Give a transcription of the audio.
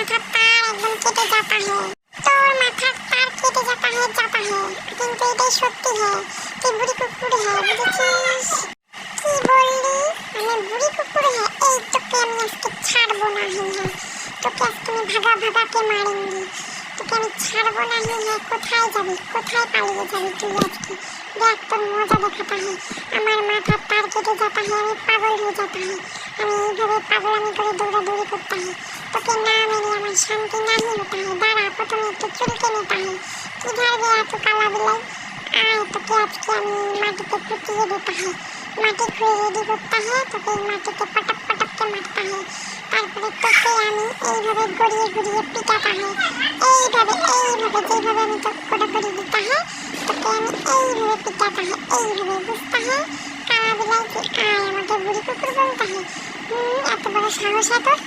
माथा तार एकदम केटे जाता है তোর মাথার তার কেটে যাতা है কিন্তু এটাই সত্যি है তুই বুড়ি কুকুর है বুঝেছিস কি বললি আমি বুড়ি কুকুর है এই তোকে আমি আজকে ছাড়বো না है তোকে আজকে আমি ভাগা के मारूंगी তোকে আমি ছাড়বো না है কোথায় যাবি কোথায় পালিয়ে যাবি তুই আজকে দেখ তোর মজা দেখাতা है আমার মাথার তার কেটে যাতা है আমি পাগল হয়ে যাতা है আমি এইভাবে পাগলামি করে দৌড়াদৌড়ি করতে হয় তোকে না মেরে আমার শান্তি नहीं होता है दाঁড়া প্রথমে একটু চুলকে নিতে হয় কিধার গিয়া তো কালা বিলাই আয় তোকে আজকে আমি মাটিতে পুঁতিয়ে দিতে হয় মাটি খুঁড়ে রেডি করতে হয় তোকে মাটিতে পটক के मारता है তারপরে তোকে আমি এইভাবে গড়িয়ে পিটাতে হয় এইভাবে যেভাবে আমি তোকে করে দিতে হয় তোকে আমি এইভাবে পিটাতে হয় এইভাবে বুঝতে হয় কালা বিলাই তুই আয় আমাকে বুড়ি কুকুর বলতে হয় এত বড় সাহস है তোর